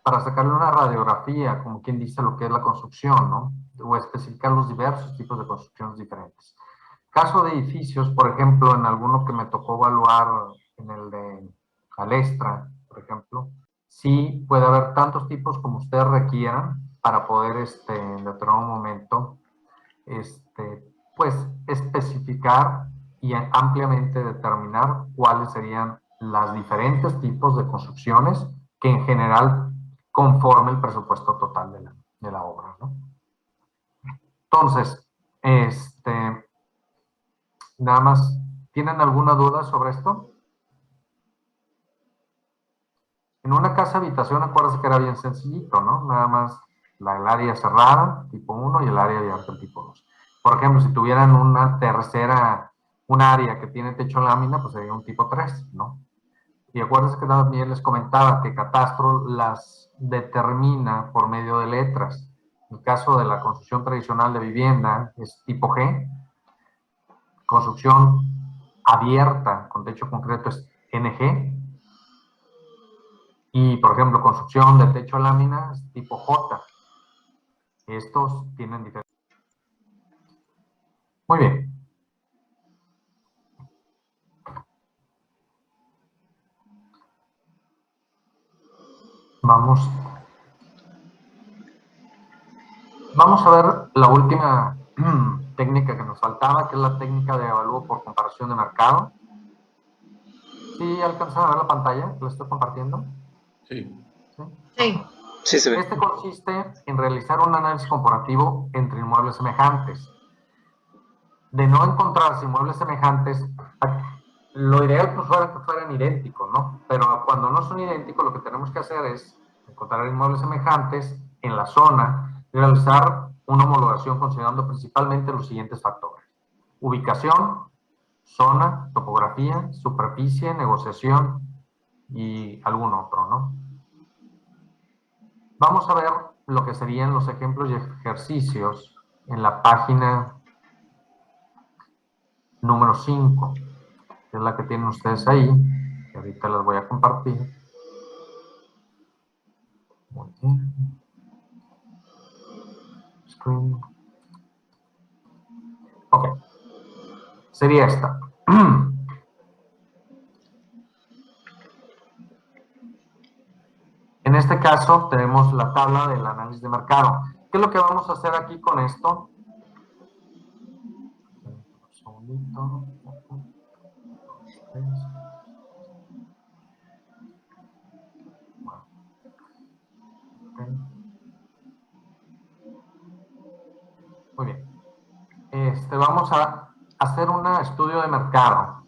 para sacarle una radiografía, como quien dice lo que es la construcción, ¿no? O especificar los diversos tipos de construcciones diferentes. Caso de edificios, por ejemplo, en alguno que me tocó evaluar, en el de Alestra, por ejemplo, sí puede haber tantos tipos como ustedes requieran para poder, en determinado momento, pues, especificar y ampliamente determinar cuáles serían los diferentes tipos de construcciones que en general conforme el presupuesto total de la obra, ¿no? Entonces, nada más, ¿tienen alguna duda sobre esto? En una casa habitación, acuérdense que era bien sencillito, ¿no? Nada más el área cerrada, tipo 1, y el área abierta, tipo 2. Por ejemplo, si tuvieran una tercera, un área que tiene techo lámina, pues sería un tipo 3, ¿no? Y acuérdense que también les comentaba que Catastro las determina por medio de letras. En el caso de la construcción tradicional de vivienda es tipo G. Construcción abierta con techo concreto es NG. Y, por ejemplo, construcción de techo lámina es tipo J. Estos tienen diferentes. Muy bien. Vamos a ver la última técnica que nos faltaba, que es la técnica de evalúo por comparación de mercado. ¿Sí alcanzan a ver la pantalla que les estoy compartiendo? Sí. Sí. Sí, se ve. Este consiste en realizar un análisis comparativo entre inmuebles semejantes. De no encontrarse inmuebles semejantes, lo ideal pues fuera que fueran idénticos, ¿no? Pero cuando no son idénticos, lo que tenemos que hacer es encontrar inmuebles semejantes en la zona y realizar una homologación considerando principalmente los siguientes factores: ubicación, zona, topografía, superficie, negociación y algún otro, ¿no? Vamos a ver lo que serían los ejemplos y ejercicios en la página número 5, que es la que tienen ustedes ahí, que ahorita les voy a compartir. Muy bien. Screen. Ok. Sería esta. En este caso tenemos la tabla del análisis de mercado. ¿Qué es lo que vamos a hacer aquí con esto? Un segundito. Muy bien. Vamos a hacer un estudio de mercado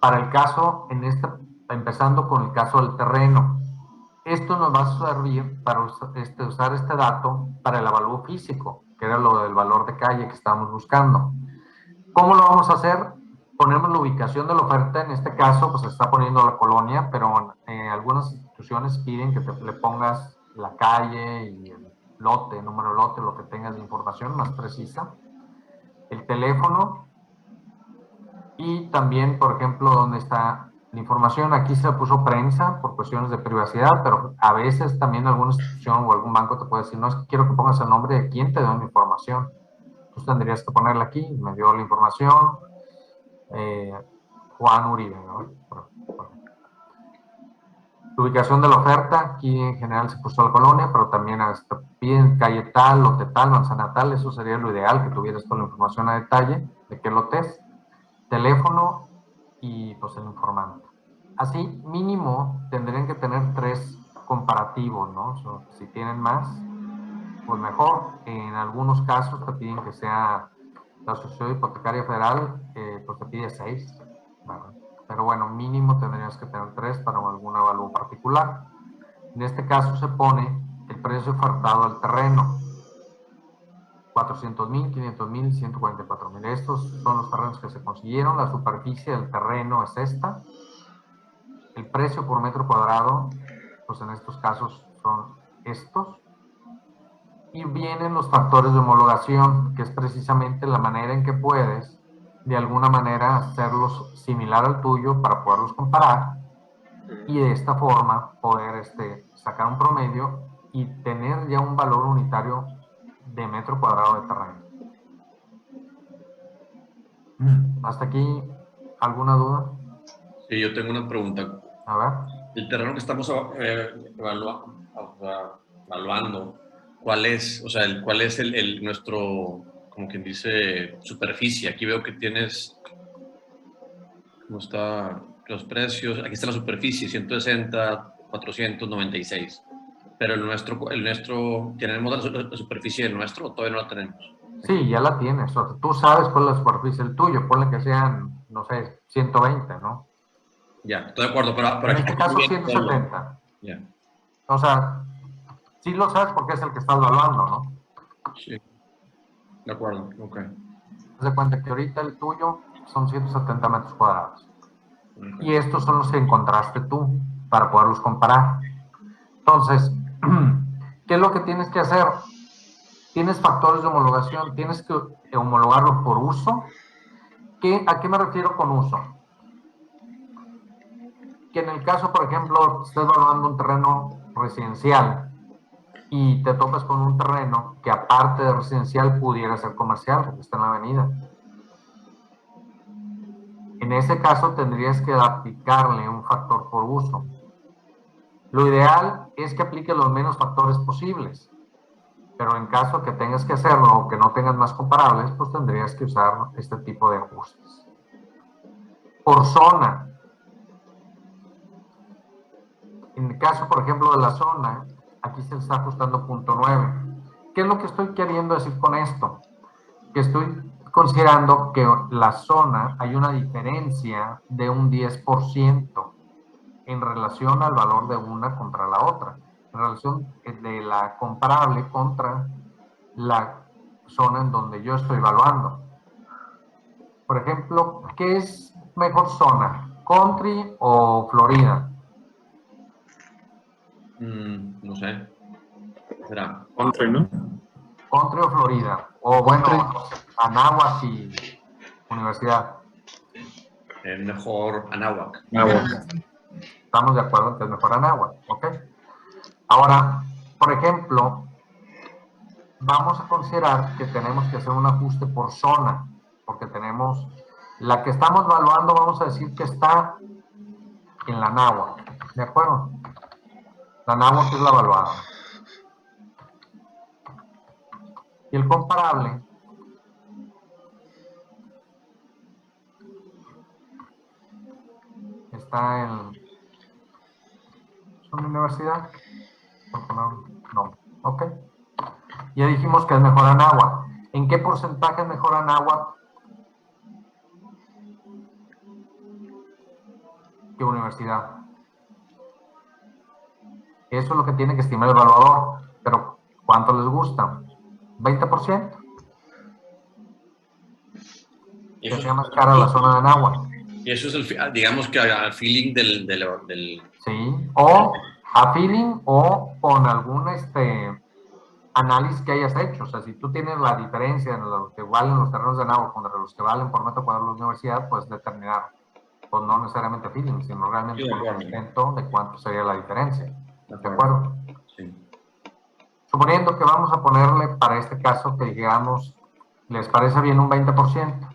para el caso, empezando con el caso del terreno. Esto nos va a servir para usar este dato para el avalúo físico, que era lo del valor de calle que estábamos buscando. ¿Cómo lo vamos a hacer? Ponemos la ubicación de la oferta. En este caso, pues se está poniendo la colonia, pero algunas instituciones piden que le pongas la calle y el lote, número de lote, lo que tengas de información más precisa. El teléfono y también, por ejemplo, dónde está la información. Aquí se puso prensa por cuestiones de privacidad, pero a veces también alguna institución o algún banco te puede decir: no, es que quiero que pongas el nombre de quien te dio la información. Entonces tendrías que ponerla aquí. Me dio la información Juan Uribe, ¿no? La ubicación de la oferta, aquí en general se puso la colonia, pero también piden calle tal, lote tal, manzana tal. Eso sería lo ideal, que tuvieras toda la información a detalle de qué lote es, teléfono y pues el informante. Así, mínimo, tendrían que tener 3 comparativos, ¿no? Si tienen más, pues mejor. En algunos casos te piden que sea la Asociación Hipotecaria Federal, pues te pide 6, ¿verdad? Pero bueno, mínimo tendrías que tener 3 para algún avalúo particular. En este caso se pone el precio ofertado al terreno: 400,000, 500,000, 144,000. Estos son los terrenos que se consiguieron. La superficie del terreno es esta. El precio por metro cuadrado, pues en estos casos son estos. Y vienen los factores de homologación, que es precisamente la manera en que puedes, de alguna manera, hacerlos similar al tuyo para poderlos comparar y de esta forma poder sacar un promedio y tener ya un valor unitario de metro cuadrado de terreno. ¿Hasta aquí alguna duda? Sí, yo tengo una pregunta. A ver. El terreno que estamos evaluando, ¿cuál es, o sea, cuál es nuestro, como quien dice, superficie? Aquí veo que tienes, ¿cómo está los precios? Aquí está la superficie, 160, 496. Pero el nuestro, ¿tenemos la superficie del nuestro o todavía no la tenemos? Sí, ya la tienes. O sea, tú sabes cuál es la superficie del tuyo. Ponle que sean, no sé, 120, ¿no? Ya, estoy de acuerdo, pero En aquí este estoy caso, viendo todo. 170. Ya, O sea, sí lo sabes porque es el que estás evaluando, ¿no? sí, de acuerdo, ok. Haz de cuenta que ahorita el tuyo son 170 metros cuadrados. Y Okay. estos son los que encontraste tú para poderlos comparar. Entonces, ¿qué es lo que tienes que hacer? Tienes factores de homologación, tienes que homologarlo por uso. ¿A qué me refiero con uso? Que en el caso, por ejemplo, estés evaluando un terreno residencial y te topas con un terreno que aparte de residencial pudiera ser comercial, porque está en la avenida. En ese caso tendrías que aplicarle un factor por uso. Lo ideal es que aplique los menos factores posibles, pero en caso que tengas que hacerlo o que no tengas más comparables, pues tendrías que usar este tipo de ajustes. Por zona. En el caso, por ejemplo, de la zona, aquí se está ajustando 0.9. ¿Qué es lo que estoy queriendo decir con esto? Que estoy considerando que la zona hay una diferencia de un 10% en relación al valor de una contra la otra, en relación de la comparable contra la zona en donde yo estoy evaluando. Por ejemplo, ¿qué es mejor zona? ¿Country o Florida? No sé, será. Country, ¿no? ¿Country o Florida? O bueno, Country. Anáhuac y Universidad. Mejor Anáhuac. Agua. Estamos de acuerdo en que es mejor Anáhuac, ¿ok? Ahora, por ejemplo, vamos a considerar que tenemos que hacer un ajuste por zona, porque tenemos la que estamos evaluando, vamos a decir que está en la Anáhuac, ¿de acuerdo? La Anáhuac es la evaluada. Y el comparable está en una universidad, no, ok. Ya dijimos que es mejor Anáhuac. ¿En qué porcentaje es mejor Anáhuac que universidad? Eso es lo que tiene que estimar el evaluador. Pero, ¿cuánto les gusta? ¿20%? Que sea más cara la zona de Anáhuac. Y eso es, digamos que al feeling del... Sí, o a feeling o con algún análisis que hayas hecho. O sea, si tú tienes la diferencia en lo que valen los terrenos de Anáhuac contra los que valen por metro cuadrado de la universidad, pues determinar, pues no necesariamente feeling, sino realmente conocimiento de cuánto sería la diferencia. ¿De acuerdo? Sí. Suponiendo que vamos a ponerle para este caso que digamos, ¿les parece bien un 20%?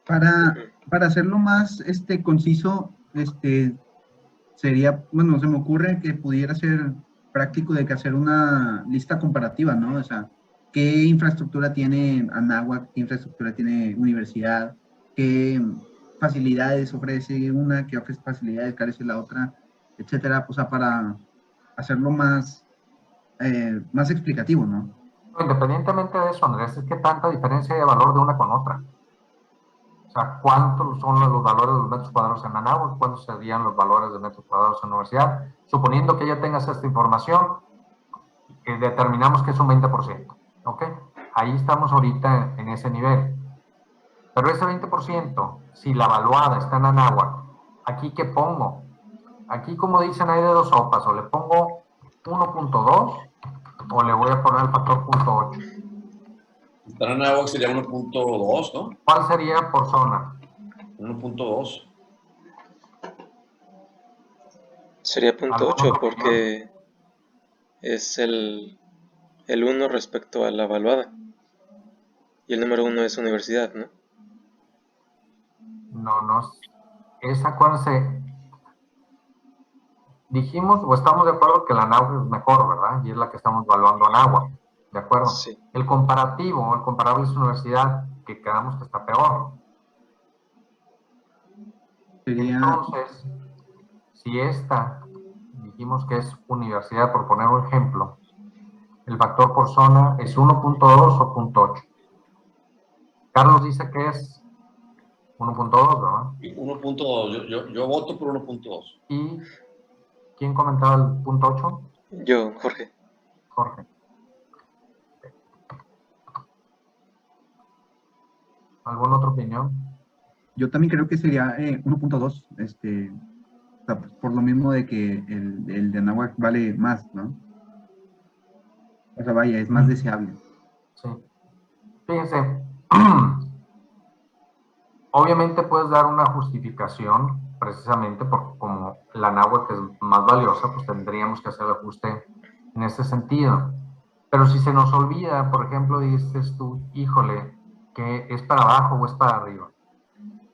Para hacerlo más conciso, sería, bueno, se me ocurre que pudiera ser práctico de que hacer una lista comparativa, ¿no? O sea, ¿qué infraestructura tiene Anáhuac? ¿Qué infraestructura tiene universidad? ¿Qué facilidades ofrece una? ¿Qué facilidades carece la otra? Etcétera. O sea, para hacerlo más, más explicativo, ¿no? Independientemente de eso, Andrés, es que tanta diferencia hay de valor de una con otra. O sea, ¿cuántos son los valores de los metros cuadrados en Anáhuac? ¿Cuántos serían los valores de metros cuadrados en la universidad? Suponiendo que ya tengas esta información, determinamos que es un 20%. ¿Ok? Ahí estamos ahorita en ese nivel. Pero ese 20%, si la evaluada está en Anáhuac, ¿aquí qué pongo? Aquí, como dicen, hay de dos sopas. O le pongo 1.2 o le voy a poner el factor 0.8. Para Anáhuac sería 1.2, ¿no? ¿Cuál sería por zona? 1.2. Sería punto ¿Alguna 8 otra opinión? porque es el 1 respecto a la evaluada. Y el número 1 es universidad, ¿no? No, acuérdense, dijimos o estamos de acuerdo que la NAWA es mejor, ¿verdad? Y es la que estamos evaluando en agua, ¿de acuerdo? Sí. El comparable es universidad, que quedamos que está peor. Sería, Entonces, si esta, dijimos que es universidad, por poner un ejemplo, el factor por zona es 1.2 o 0.8. Carlos dice que es 1.2, ¿verdad? 1.2, yo voto por 1.2. ¿Y quién comentaba el 0.8? Yo, Jorge. Jorge. ¿Alguna otra opinión? yo también creo que sería 1.2, o sea, por lo mismo de que el de Anáhuac vale más, ¿no? O sea, vaya, es más deseable. Sí. Fíjense, obviamente puedes dar una justificación, precisamente porque como la náhuatl es más valiosa, pues tendríamos que hacer el ajuste en ese sentido. Pero si se nos olvida, por ejemplo, dices tú, híjole, que es para abajo o es para arriba.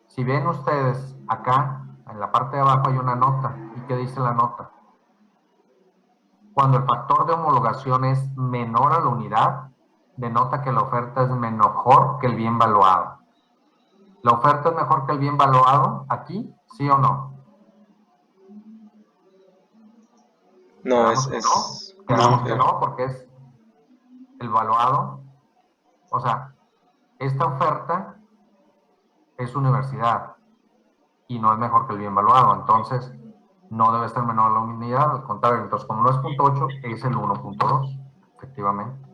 Si ven ustedes acá, en la parte de abajo hay una nota. ¿Y qué dice la nota? Cuando el factor de homologación es menor a la unidad, denota que la oferta es mejor que el bien valuado. ¿La oferta es mejor que el bien valuado aquí? ¿Sí o no? No, Quedamos que no. es Quedamos que peor. no, porque es el valuado. O sea, esta oferta es universidad y no es mejor que el bien valuado. Entonces, no debe ser menor a la unidad, al contrario. Entonces, como no es 0.8, es el 1.2, efectivamente.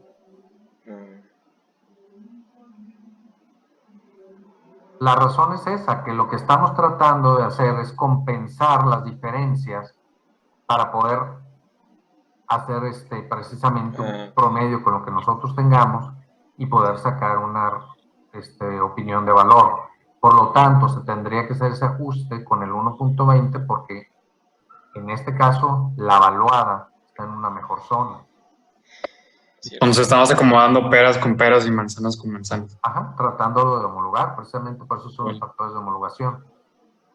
La razón es esa, que lo que estamos tratando de hacer es compensar las diferencias para poder hacer precisamente un promedio con lo que nosotros tengamos y poder sacar una opinión de valor. Por lo tanto, se tendría que hacer ese ajuste con el 1.20 porque en este caso la evaluada está en una mejor zona. Entonces estamos acomodando peras con peras y manzanas con manzanas. Ajá, tratándolo de homologar, precisamente por eso son los factores de homologación.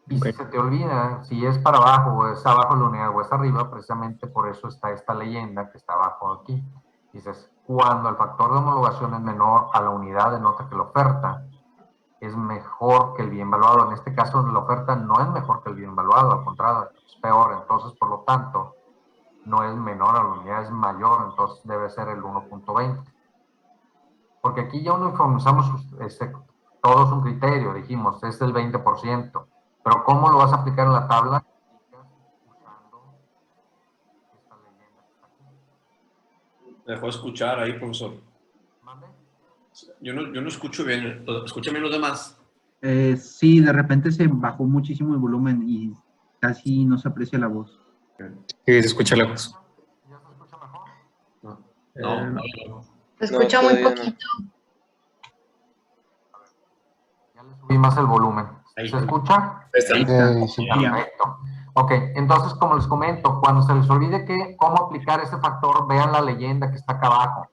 Y si se te olvida, si es para abajo o es abajo la unidad o es arriba, precisamente por eso está esta leyenda que está abajo aquí. Dices, cuando el factor de homologación es menor a la unidad, denota que la oferta es mejor que el bien valuado. En este caso, la oferta no es mejor que el bien valuado, al contrario, es peor. Entonces, por lo tanto, no es menor a la unidad, es mayor, entonces debe ser el 1.20. Porque aquí ya uniformizamos todos un criterio, dijimos, es el 20%. Pero ¿cómo lo vas a aplicar en la tabla? Usando esta leyenda que está aquí. Me dejó escuchar ahí, profesor. ¿Mande? Yo no escucho bien. ¿Escuchan bien los demás? Sí, de repente se bajó muchísimo el volumen y casi no se aprecia la voz. Sí, se escucha lejos. ¿Ya se escucha mejor? No. Se escucha muy todavía poquito. Ya le subí más el volumen. Ahí. ¿Se escucha? Ahí está. Sí. Perfecto. Ok, entonces, como les comento, cuando se les olvide cómo aplicar ese factor, vean la leyenda que está acá abajo.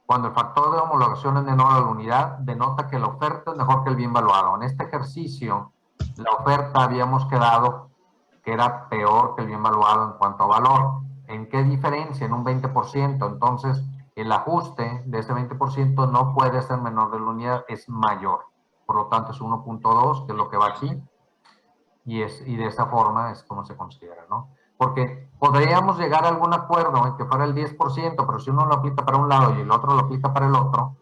Cuando el factor de homologación es menor a la unidad, denota que la oferta es mejor que el bien valuado. En este ejercicio, la oferta habíamos quedado que era peor que el bien valuado en cuanto a valor. ¿En qué diferencia? En un 20%. Entonces, el ajuste de ese 20% no puede ser menor de la unidad, es mayor. Por lo tanto, es 1.2, que es lo que va aquí. Y de esa forma es como se considera, ¿no? Porque podríamos llegar a algún acuerdo en que fuera el 10%, pero si uno lo aplica para un lado y el otro lo aplica para el otro,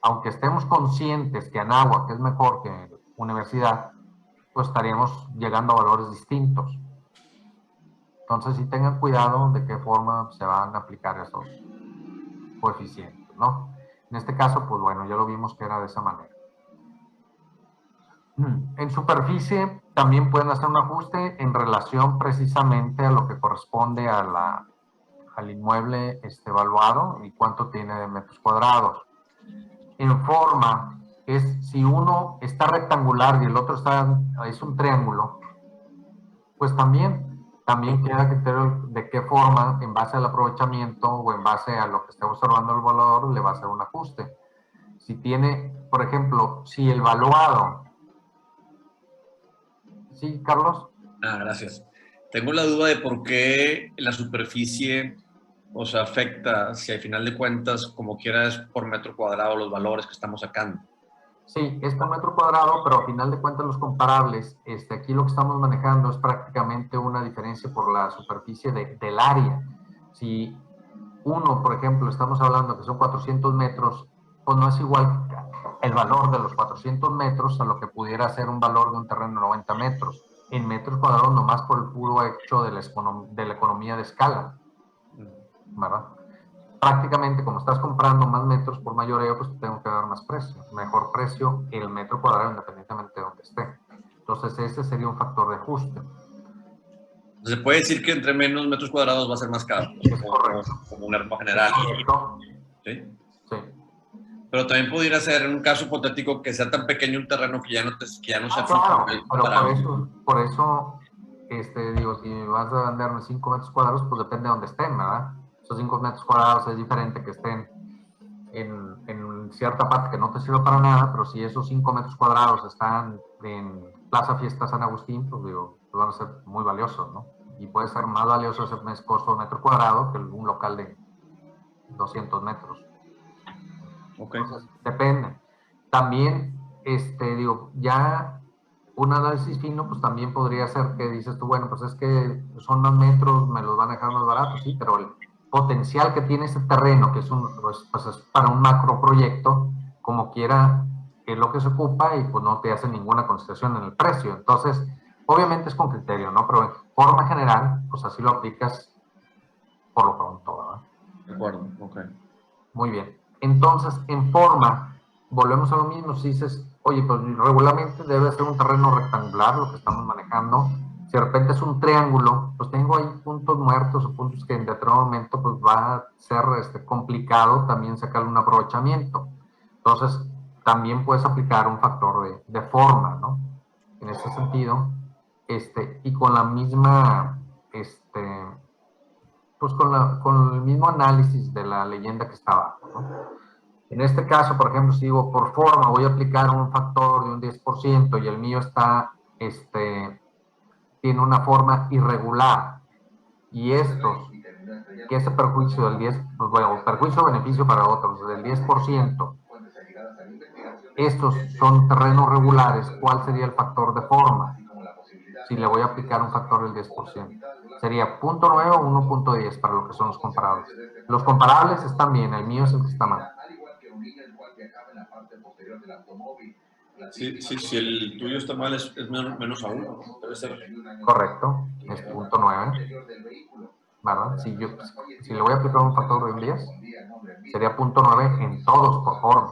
aunque estemos conscientes que Anáhuac es mejor que universidad, pues estaríamos llegando a valores distintos. Entonces, sí tengan cuidado de qué forma se van a aplicar esos coeficientes, ¿no? En este caso, pues bueno, ya lo vimos que era de esa manera. En superficie también pueden hacer un ajuste en relación precisamente a lo que corresponde al inmueble evaluado y cuánto tiene de metros cuadrados. En forma, si uno está rectangular y el otro es un triángulo, Pues también queda criterio de qué forma, en base al aprovechamiento o en base a lo que esté observando el evaluador, le va a hacer un ajuste. Si tiene, por ejemplo, si el valuado... ¿Sí, Carlos? Gracias. Tengo la duda de por qué la superficie, o sea, afecta, si al final de cuentas, como quiera, es por metro cuadrado los valores que estamos sacando. Sí, es por metro cuadrado, pero a final de cuentas los comparables, aquí lo que estamos manejando es prácticamente una diferencia por la superficie del área. Si uno, por ejemplo, estamos hablando que son 400 metros, pues no es igual el valor de los 400 metros a lo que pudiera ser un valor de un terreno de 90 metros. En metros cuadrados, nomás por el puro hecho de la economía de escala, ¿verdad? Prácticamente, como estás comprando más metros por mayoreo, pues te tengo que dar más precio, mejor precio el metro cuadrado independientemente de donde esté. Entonces, ese sería un factor de ajuste. Se puede decir que entre menos metros cuadrados va a ser más caro. Es correcto. Como un norma general. Correcto. ¿Sí? Sí. Pero también pudiera ser en un caso hipotético que sea tan pequeño un terreno que ya no sea Claro, pero comparable. por eso digo, si vas a venderme 5 metros cuadrados, pues depende de dónde estén, ¿verdad? Esos 5 metros cuadrados es diferente que estén en cierta parte que no te sirve para nada, pero si esos 5 metros cuadrados están en Plaza Fiesta San Agustín, pues digo, pues van a ser muy valiosos, ¿no? Y puede ser más valioso ese costo de metro cuadrado que un local de 200 metros. Ok. Entonces, depende. También, digo, ya un análisis fino, pues también podría ser que dices tú, bueno, pues es que son más metros, me los van a dejar más baratos, sí, pero el potencial que tiene ese terreno, que es pues es para un macro proyecto, como quiera, es lo que se ocupa y pues no te hace ninguna concesión en el precio. Entonces, obviamente es con criterio, ¿no? Pero en forma general, pues así lo aplicas por lo pronto, ¿verdad? De acuerdo, ok. Muy bien. Entonces, en forma, volvemos a lo mismo. Si dices, oye, pues regularmente debe ser un terreno rectangular lo que estamos manejando. Si de repente es un triángulo, pues tengo ahí puntos muertos o puntos que en determinado momento pues va a ser complicado también sacarle un aprovechamiento. Entonces, también puedes aplicar un factor de forma, ¿no? En ese sentido, y con la misma, pues con el mismo análisis de la leyenda que está abajo, ¿no? En este caso, por ejemplo, si digo por forma voy a aplicar un factor de un 10% y el mío tiene una forma irregular y que ese perjuicio del 10, pues bueno, perjuicio o beneficio para otros del 10%, estos son terrenos regulares, ¿cuál sería el factor de forma? Si le voy a aplicar un factor del 10%. Sería 0.9 o 1.10 para lo que son los comparables. Los comparables están bien, el mío es el que está mal. Sí, si el tuyo está mal es menos a 1, ¿no? Debe ser. Correcto, es 0.9. ¿Verdad? Si le voy a aplicar un factor de un 10, sería 0.9 en todos por forma.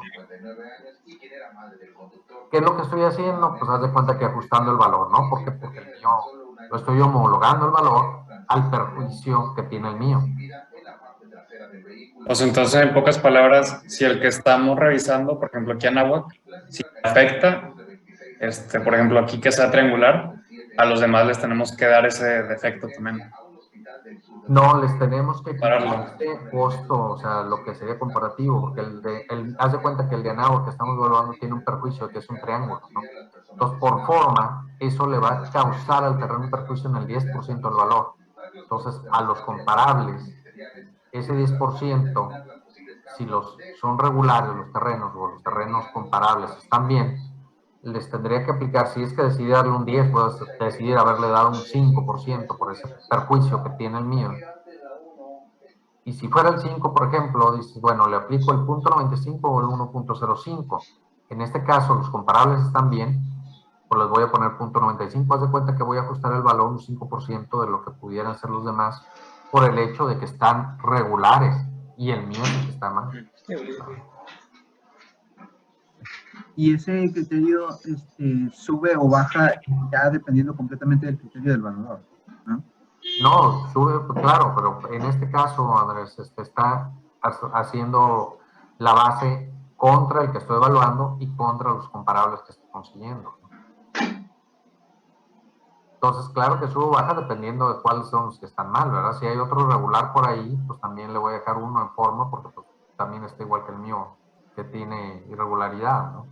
¿Qué es lo que estoy haciendo? Pues haz de cuenta que ajustando el valor, ¿no? ¿Por qué? Porque el mío lo estoy homologando el valor al perjuicio que tiene el mío. Pues entonces, en pocas palabras, si el que estamos revisando, por ejemplo, aquí en Anáhuac, si afecta, por ejemplo, aquí que sea triangular, a los demás les tenemos que dar ese defecto también. No, les tenemos que quitar Pararlo. este costo, o sea, lo que sería comparativo, porque haz de cuenta que el de Anáhuac que estamos evaluando tiene un perjuicio que es un triángulo, ¿no? Entonces, por forma, eso le va a causar al terreno un perjuicio en el 10% del valor. Entonces, a los comparables, ese 10%, si son regulares los terrenos o los terrenos comparables están bien, les tendría que aplicar, si es que decidí darle un 10, puedo decidir haberle dado un 5% por ese perjuicio que tiene el mío. Y si fuera el 5, por ejemplo, dices, bueno, le aplico el 0.95 o el 1.05. En este caso, los comparables están bien, pues les voy a poner 0.95. Haz de cuenta que voy a ajustar el valor un 5% de lo que pudieran ser los demás por el hecho de que están regulares y el mío es el que está mal. Y ese criterio sube o baja ya dependiendo completamente del criterio del evaluador, ¿no? No, sube, claro, pero en este caso, Andrés, está haciendo la base contra el que estoy evaluando y contra los comparables que estoy consiguiendo. Entonces, claro que sube o baja dependiendo de cuáles son los que están mal, ¿verdad? Si hay otro irregular por ahí, pues también le voy a dejar uno en forma porque pues, también está igual que el mío, que tiene irregularidad, ¿no?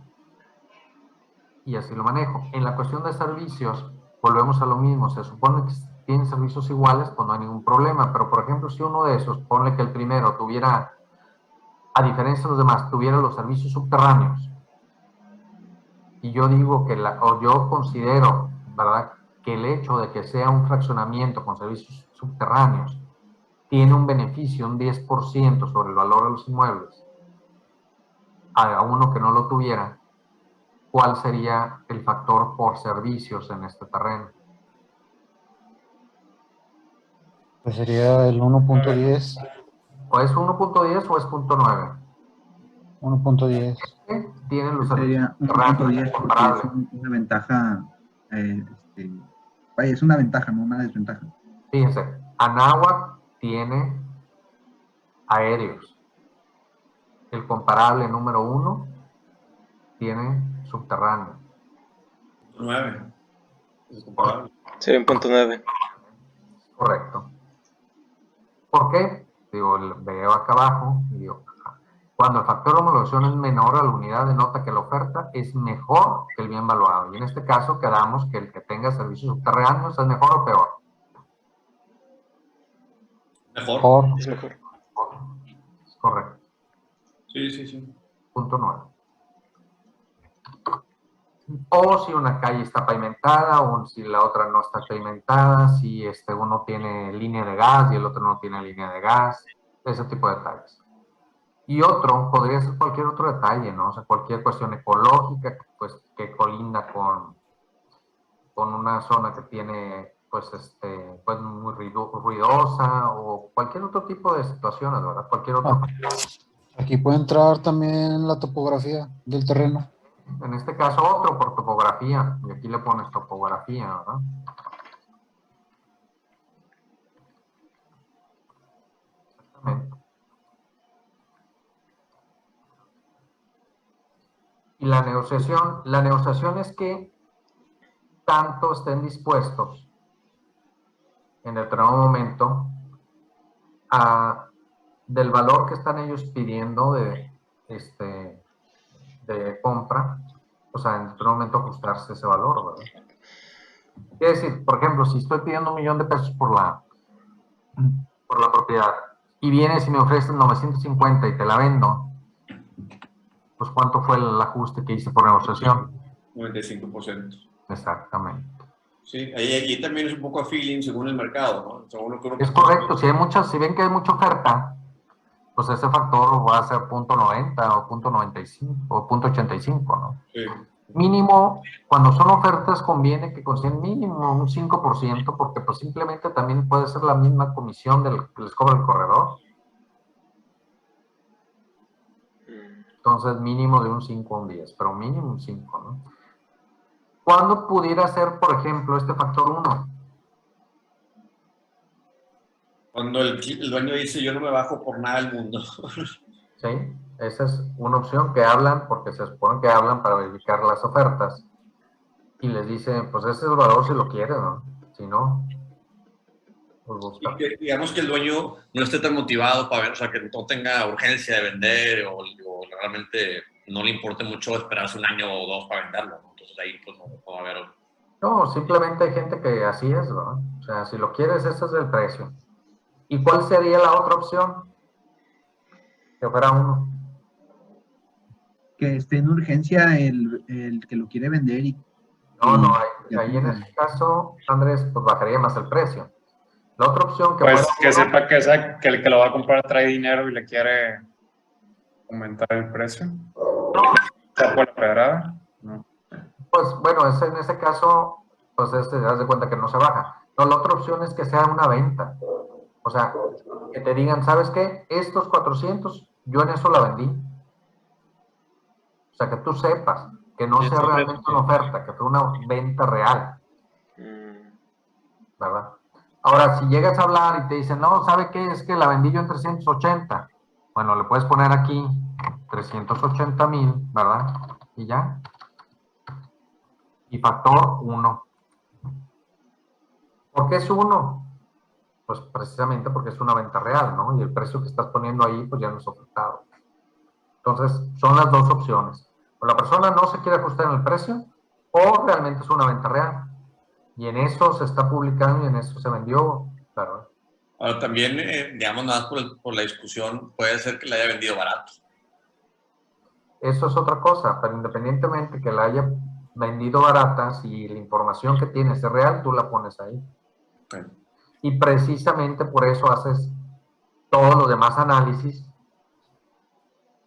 Y así lo manejo. En la cuestión de servicios, volvemos a lo mismo. Se supone que si tienen servicios iguales, pues no hay ningún problema. Pero, por ejemplo, si uno de esos, ponle que el primero tuviera, a diferencia de los demás, tuviera los servicios subterráneos, y yo digo que, o yo considero, ¿verdad?, que el hecho de que sea un fraccionamiento con servicios subterráneos tiene un beneficio, un 10% sobre el valor de los inmuebles, a uno que no lo tuviera, ¿cuál sería el factor por servicios en este terreno? Pues sería el 1.10, ¿O es 1.10 o es 0.9? 1.10. Tienen los Sería servicios 1.10 porque es comparables. una ventaja, vaya, es una ventaja, no una desventaja. Fíjense, Anáhuac tiene aéreos. El comparable número 1 tiene subterráneo. 9. Es comparable. Sería un punto 9. Correcto. ¿Por qué? Digo, veo acá abajo y digo, cuando el factor de homologación es menor a la unidad, denota que la oferta es mejor que el bien valuado. Y en este caso quedamos que el que tenga servicios subterráneos es mejor o peor. Mejor. Es mejor. Correcto. Sí, sí, sí. Punto 9. O si una calle está pavimentada o si la otra no está pavimentada, si uno tiene línea de gas y el otro no tiene línea de gas, ese tipo de detalles. Y otro podría ser cualquier otro detalle, ¿no? O sea, cualquier cuestión ecológica, pues, que colinda con una zona que tiene, pues, pues muy ruidosa o cualquier otro tipo de situaciones, ¿verdad? Cualquier otro. Aquí puede entrar también la topografía del terreno. En este caso otro por topografía, y aquí le pones topografía, ¿verdad? Exactamente. Y la negociación es que tanto estén dispuestos en determinado momento del valor que están ellos pidiendo de compra, o sea, en determinado momento ajustarse ese valor, ¿verdad? Quiere decir, por ejemplo, si estoy pidiendo $1,000,000 por la propiedad y vienes y me ofreces 950 y te la vendo, pues ¿cuánto fue el ajuste que hice por negociación? 95%. Exactamente. Sí, ahí también es un poco a feeling según el mercado, ¿no? Según lo que uno... Es correcto, si ven que hay mucha oferta, pues ese factor va a ser 0.90 o 0.95 o 0.85, ¿no? Sí. Mínimo, cuando son ofertas conviene que consiguen mínimo un 5%, porque pues simplemente también puede ser la misma comisión que les cobra el corredor. Entonces mínimo de un 5 a un 10, pero mínimo un 5, ¿no? ¿Cuándo pudiera ser, por ejemplo, este factor 1? Cuando el dueño dice yo no me bajo por nada del mundo. ¿Sí? Esa es una opción que hablan, porque se supone que hablan para verificar las ofertas. Y les dicen, pues ese es el valor si lo quieres, ¿no? Si no, pues busca. Y que, digamos que el dueño no esté tan motivado para ver, o sea, que no tenga urgencia de vender o realmente no le importe mucho esperarse un año o dos para venderlo, ¿no? Entonces ahí pues no va a haber... No, simplemente hay gente que así es, ¿no? O sea, si lo quieres, ese es el precio. ¿Y cuál sería la otra opción? Que fuera uno. Que esté en urgencia el que lo quiere vender y... No, ahí en este caso, Andrés, pues bajaría más el precio. La otra opción que Pues fuera que uno, sepa que el que lo va a comprar trae dinero y le quiere aumentar el precio. ¿Está por la pedrada? No. pues bueno, en ese caso, pues te das de cuenta que no se baja. No, la otra opción es que sea una venta. O sea, que te digan, ¿sabes qué? Estos 400, yo en eso la vendí. O sea, que tú sepas que no sea realmente una oferta, que fue una venta real, ¿verdad? Ahora, si llegas a hablar y te dicen, no, ¿sabe qué? Es que la vendí yo en 380. Bueno, le puedes poner aquí 380,000, ¿verdad? Y ya. Y factor 1. ¿Por qué es 1? Pues precisamente porque es una venta real, ¿no? Y el precio que estás poniendo ahí, pues ya no es ofertado. Entonces, son las dos opciones. O la persona no se quiere ajustar en el precio, o realmente es una venta real. Y en eso se está publicando y en eso se vendió, claro. Ahora también, digamos, nada más por la discusión, puede ser que la haya vendido barato. Eso es otra cosa, pero independientemente que la haya vendido barata, si la información que tienes es real, tú la pones ahí. Okay. Y precisamente por eso haces todos los demás análisis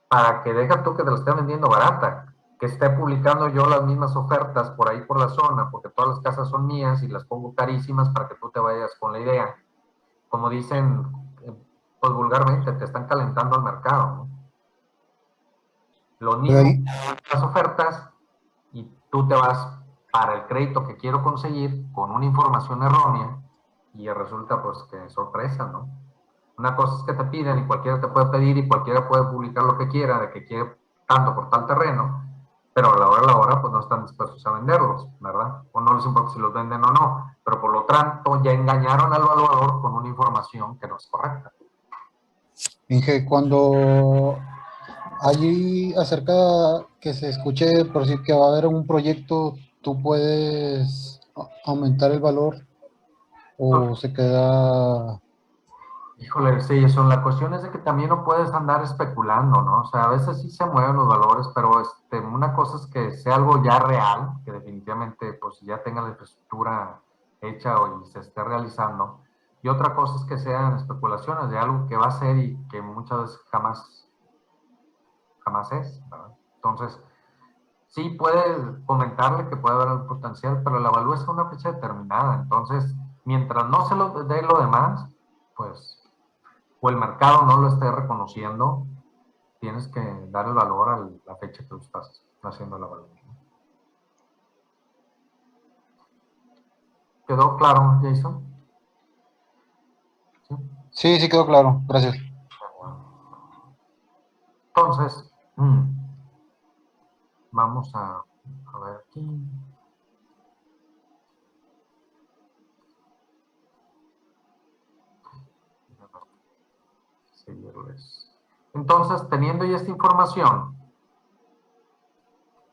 para que deja tú que te lo esté vendiendo barata, que esté publicando yo las mismas ofertas por ahí por la zona, porque todas las casas son mías y las pongo carísimas para que tú te vayas con la idea. Como dicen, pues vulgarmente, te están calentando al mercado, ¿no? Lo mismo, las ofertas, y tú te vas para el crédito que quiero conseguir con una información errónea y resulta pues que sorpresa, ¿no? Una cosa es que te piden y cualquiera te puede pedir y cualquiera puede publicar lo que quiera, de que quiere tanto por tal terreno, pero a la hora pues no están dispuestos a venderlos, ¿verdad? O no les importa si los venden o no, pero por lo tanto ya engañaron al evaluador con una información que no es correcta. Inge, cuando allí acerca que se escuche por decir que va a haber un proyecto, ¿tú puedes aumentar el valor o se queda? Híjole, sí, eso. La cuestión es de que también no puedes andar especulando, ¿no? O sea, a veces sí se mueven los valores, pero una cosa es que sea algo ya real, que definitivamente pues ya tenga la infraestructura hecha y se esté realizando. Y otra cosa es que sean especulaciones de algo que va a ser y que muchas veces jamás es, ¿verdad? Entonces, sí puede comentarle que puede haber el potencial, pero la evalúa a una fecha determinada. Entonces, mientras no se lo dé lo demás, pues o el mercado no lo esté reconociendo, tienes que dar el valor a la fecha que tú estás haciendo la evaluación. ¿Quedó claro, Jason? ¿Sí? Sí, sí quedó claro, gracias. Entonces, vamos a ver aquí. Seguirles. Entonces, teniendo ya esta información,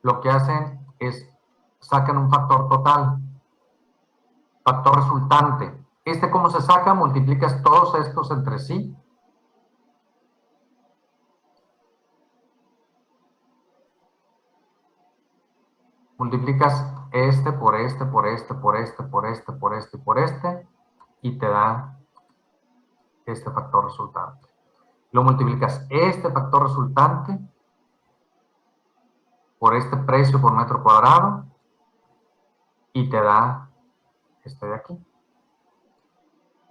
lo que hacen es sacan un factor total, factor resultante. ¿Cómo se saca? Multiplicas todos estos entre sí. Multiplicas este por este, por este, por este, por este, por este, por este, y te da este factor resultante. Lo multiplicas este factor resultante por este precio por metro cuadrado y te da este de aquí.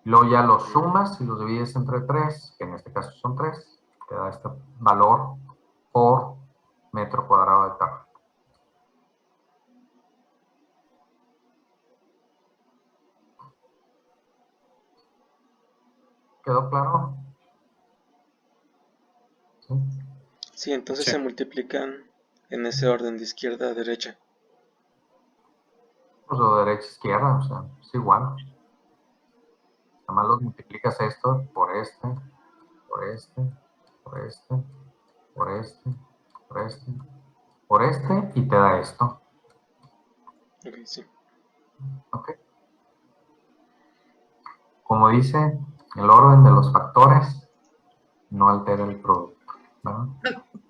Luego ya lo sumas y lo divides entre 3, que en este caso son 3, te da este valor por metro cuadrado de terreno. ¿Quedó claro? ¿Sí? Sí, entonces Sí. se multiplican en ese orden de izquierda a derecha. Pues lo de derecha a izquierda, o sea, es igual. Nada más los multiplicas esto por este, por este, por este, por este, por este, por este, y te da esto. Ok, sí. ¿Ok? Como dice, el orden de los factores no altera el producto, ¿verdad?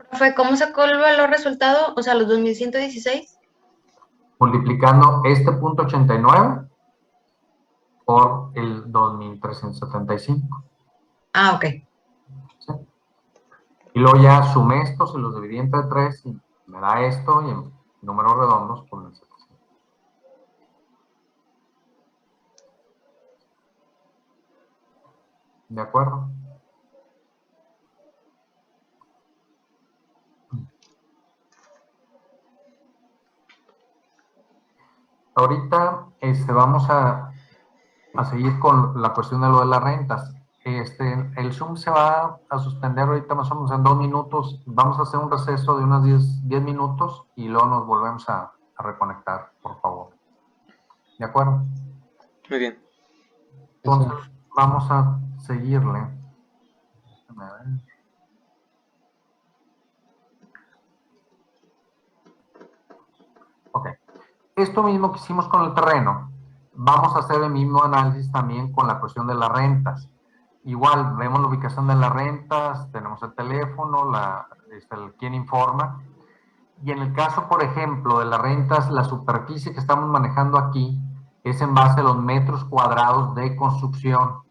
Profe, ¿cómo sacó el valor resultado? O sea, los 2116. Multiplicando este punto 89 por el 2375. Ah, ok. ¿Sí? Y luego ya sumé estos y los dividí entre 3 y me da esto, y en números redondos pues me 700. ¿De acuerdo? Ahorita vamos a seguir con la cuestión de lo de las rentas. El Zoom se va a suspender ahorita más o menos en 2 minutos. Vamos a hacer un receso de unos 10 minutos y luego nos volvemos a reconectar, por favor. ¿De acuerdo? Muy bien. Entonces, vamos a seguirle. Déjame ver. Ok. Esto mismo que hicimos con el terreno, vamos a hacer el mismo análisis también con la cuestión de las rentas. Igual, vemos la ubicación de las rentas, tenemos el teléfono, quién informa. Y en el caso, por ejemplo, de las rentas, la superficie que estamos manejando aquí es en base a los metros cuadrados de construcción.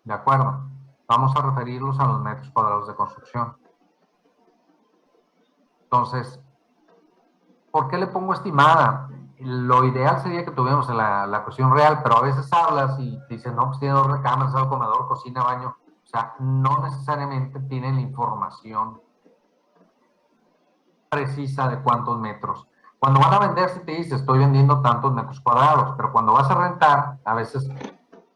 ¿De acuerdo? Vamos a referirlos a los metros cuadrados de construcción. Entonces, ¿por qué le pongo estimada? Lo ideal sería que tuviéramos la cuestión real, pero a veces hablas y te dicen, no, pues tiene 2 recámaras, sala, comedor, cocina, baño. O sea, no necesariamente tienen la información precisa de cuántos metros. Cuando van a vender, si te dice, estoy vendiendo tantos metros cuadrados, pero cuando vas a rentar, a veces,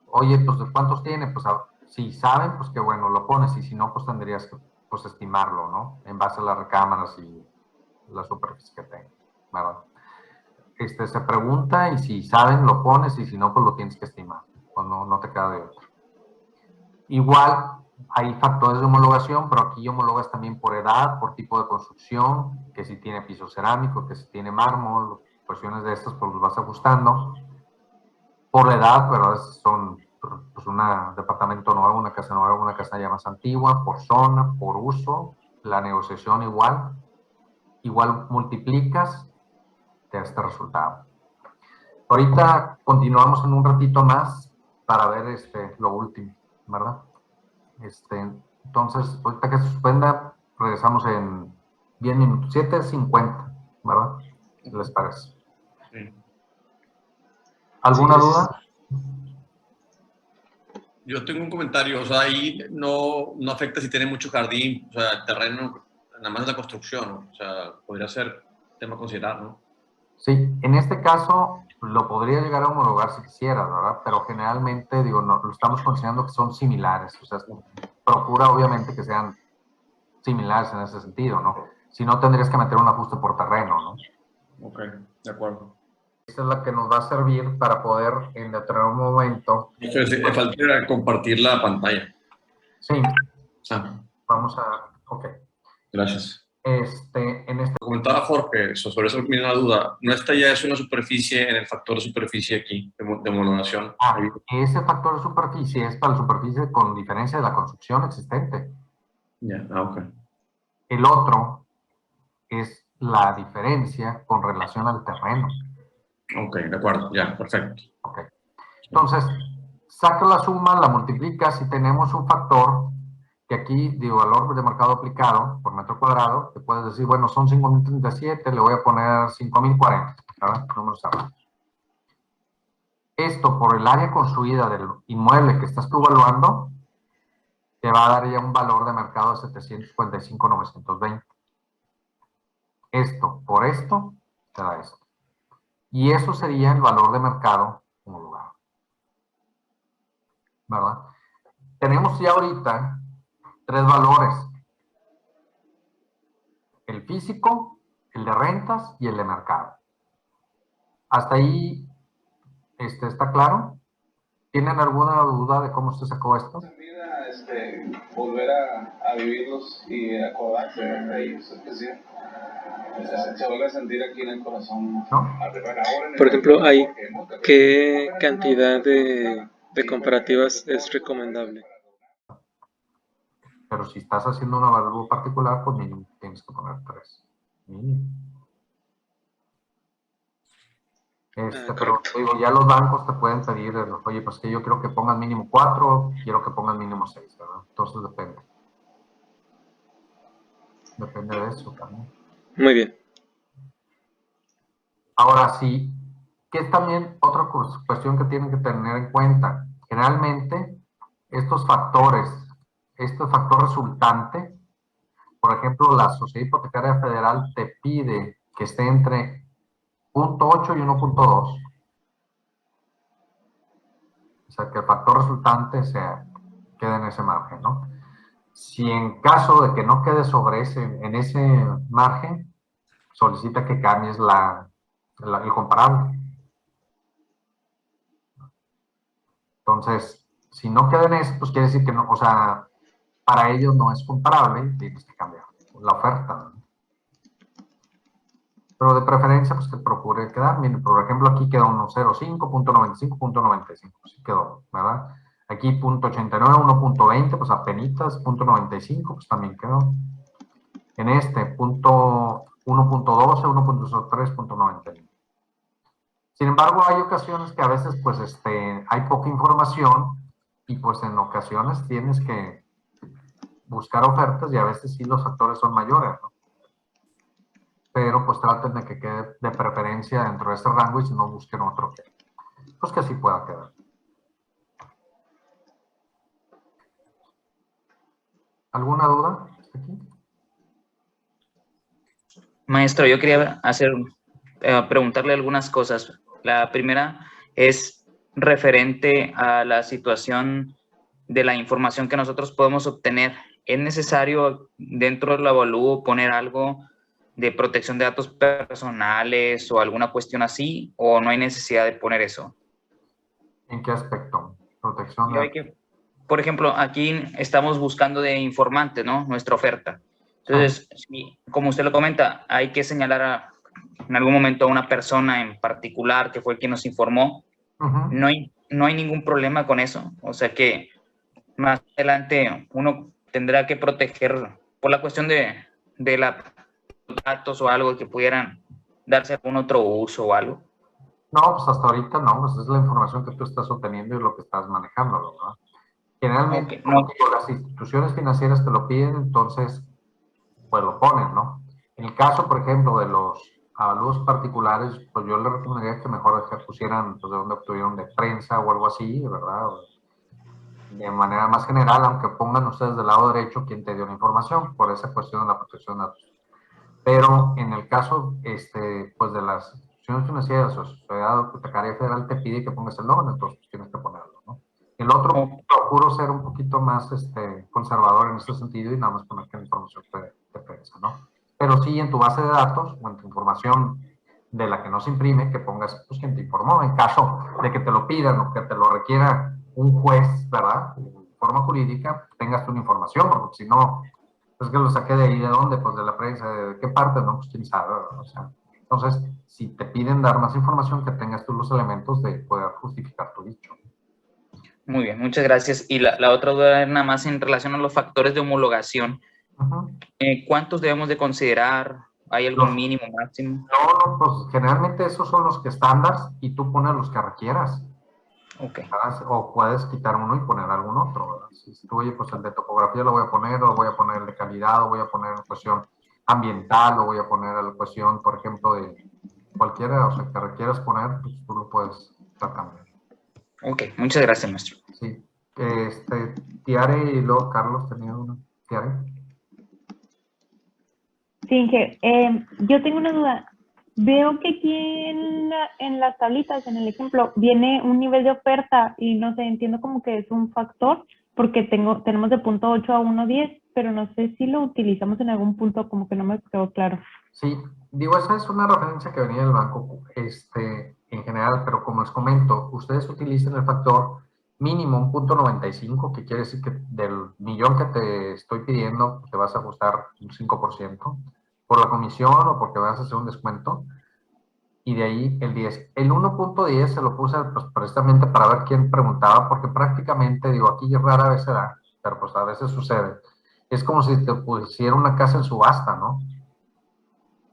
oye, pues, ¿cuántos tiene? Pues, si saben, pues, que bueno, lo pones, y si no, pues, tendrías que, pues, estimarlo, ¿no? En base a las recámaras y la superficie que tenga, ¿verdad? Se pregunta, y si saben, lo pones, y si no, pues, lo tienes que estimar, pues, no te queda de otro. Igual, hay factores de homologación, pero aquí homologas también por edad, por tipo de construcción, que si tiene piso cerámico, que si tiene mármol, cuestiones de estas, pues los vas ajustando. Por edad, pero son pues un departamento nuevo, una casa ya más antigua, por zona, por uso, la negociación igual multiplicas, te da este resultado. Ahorita continuamos en un ratito más para ver lo último, ¿verdad? Entonces, ahorita que se suspenda, regresamos en 10 minutos, 7:50, ¿verdad? ¿Qué les parece? Sí. ¿Alguna Sí, duda? Yo tengo un comentario, o sea, ahí no afecta si tiene mucho jardín, o sea, el terreno, nada más la construcción, ¿no? O sea, podría ser tema a considerar, ¿no? Sí, en este caso lo podría llegar a homologar si quisiera, ¿verdad? Pero generalmente, digo, no, lo estamos considerando que son similares, o sea, procura obviamente que sean similares en ese sentido, ¿no? Si no, tendrías que meter un ajuste por terreno, ¿no? Ok, de acuerdo. Esa es la que nos va a servir para poder en determinado momento. Entonces, falta compartir la pantalla. Sí, Ah, vamos a, ok. gracias. En este Comentaba Jorge, sobre eso me viene la duda. ¿No está ya es una superficie en el factor de superficie aquí, de homologación? ese factor de superficie es para la superficie con diferencia de la construcción existente. Ya, ok. El otro es la diferencia con relación al terreno. Ok, de acuerdo, ya, perfecto. Ok. Entonces, saca la suma, la multiplicas y tenemos un factor que aquí, digo, valor de mercado aplicado por metro cuadrado, te puedes decir, bueno, son 5,037, le voy a poner 5,040, ¿verdad? Números cerrados. Esto por el área construida del inmueble que estás tú evaluando, te va a dar ya un valor de mercado de 755,920. Esto por esto, te da esto. Y eso sería el valor de mercado homologado, ¿verdad? Tenemos ya ahorita 3 valores. El físico, el de rentas y el de mercado. ¿Hasta ahí está claro? ¿Tienen alguna duda de cómo se sacó esto? Volver a vivirlos y acordarse de ellos, es decir, se vuelve a sentir aquí en el corazón. ¿No? Por ejemplo, ¿qué cantidad de comparativas es recomendable? Pero si estás haciendo una evaluación particular, pues mínimo tienes que poner 3. Mínimo. Pero digo, ya los bancos te pueden pedir, oye, pues que yo quiero que pongas mínimo 4, quiero que pongas mínimo 6, ¿verdad? Entonces depende. Depende de eso también. Muy bien. Ahora sí, que es también otra cuestión que tienen que tener en cuenta. Generalmente, estos factores, este factor resultante, por ejemplo, la Sociedad Hipotecaria Federal te pide que esté entre 0.8 y 1.2. O sea, que el factor resultante quede en ese margen, ¿no? Si en caso de que no quede en ese margen, solicita que cambies el comparable. Entonces, Si no queda en eso, pues quiere decir que no, o sea, para ellos no es comparable y tienes que cambiar la oferta, ¿no? Pero de preferencia, pues que procure quedar. Miren, por ejemplo, aquí quedó 1.05.95.95, sí quedó, ¿verdad? Aquí .89, 1.20, pues apenitas, .95, pues también quedó. En este, punto 1.12, 1.03, .91. Sin embargo, hay ocasiones que a veces, pues, hay poca información y, pues, en ocasiones tienes que buscar ofertas y a veces sí los factores son mayores, ¿no? Pero, pues, traten de que quede de preferencia dentro de ese rango y si no, busquen otro que, pues, que sí pueda quedar. ¿Alguna duda hasta aquí? Maestro, yo quería preguntarle algunas cosas. La primera es referente a la situación de la información que nosotros podemos obtener. ¿Es necesario dentro del avalúo poner algo de protección de datos personales o alguna cuestión así, o no hay necesidad de poner eso? ¿En qué aspecto? Protección Ya ve que, por ejemplo, aquí estamos buscando de informantes, ¿no? Nuestra oferta. Entonces, como usted lo comenta, hay que señalar en algún momento a una persona en particular que fue quien nos informó. No hay ningún problema con eso. O sea que más adelante uno tendrá que proteger por la cuestión de los datos o algo que pudieran darse algún otro uso o algo. No, pues hasta ahorita no, pues es la información que tú estás obteniendo y lo que estás manejando, ¿verdad? Generalmente, como digo, las instituciones financieras te lo piden, entonces, pues lo ponen, ¿no? En el caso, por ejemplo, de los avalúos particulares, pues yo les recomendaría que mejor pusieran, pues, de dónde obtuvieron de prensa o algo así, ¿verdad? De manera más general, aunque pongan ustedes del lado derecho quién te dio la información, por esa cuestión de la protección de datos. Pero en el caso, pues de las instituciones financieras o sociedad hipotecaria federal te pide que pongas el nombre, entonces pues, tienes que ponerlo, ¿no? El otro, procuro ser un poquito más conservador en ese sentido y nada más poner que la información de prensa, ¿no? Pero sí en tu base de datos o en tu información de la que no se imprime, que pongas pues quien te informó, en caso de que te lo pidan o que te lo requiera un juez, ¿verdad? De forma jurídica, tengas tu información, porque si no, pues que lo saqué de ahí, ¿de dónde? Pues de la prensa, ¿de qué parte? No, pues quién sabe, ¿verdad? O sea, entonces, si te piden dar más información, que tengas tú los elementos de poder justificar tu dicho. Muy bien, muchas gracias. Y la otra duda es nada más en relación a los factores de homologación. ¿Cuántos debemos de considerar? ¿Hay algún mínimo, máximo? No, pues generalmente esos son los que estándar y tú pones los que requieras. Ok. O puedes quitar uno y poner algún otro, ¿verdad? Si tú, oye, pues el de topografía lo voy a poner, o voy a poner el de calidad, o voy a poner en cuestión ambiental, o voy a poner la cuestión, por ejemplo, de cualquiera, o sea, que requieras poner, pues tú lo puedes estar cambiando. Ok, muchas gracias, maestro. Sí. Tiare y luego Carlos tenía uno. Tiare. Sí, Inge, yo tengo una duda. Veo que aquí en las tablitas, en el ejemplo, viene un nivel de oferta y no sé, entiendo como que es un factor porque tenemos de punto 8 a 1.10, pero no sé si lo utilizamos en algún punto, como que no me quedó claro. Sí, digo, esa es una referencia que venía del banco en general, pero como les comento, ustedes utilizan el factor mínimo un punto 95, que quiere decir que del millón que te estoy pidiendo, te vas a ajustar un 5% por la comisión o porque vas a hacer un descuento, y de ahí el 10. El 1.10 se lo puse pues, precisamente para ver quién preguntaba, porque prácticamente, digo, aquí rara vez se da, pero pues a veces sucede. Es como si te pusiera una casa en subasta, ¿no?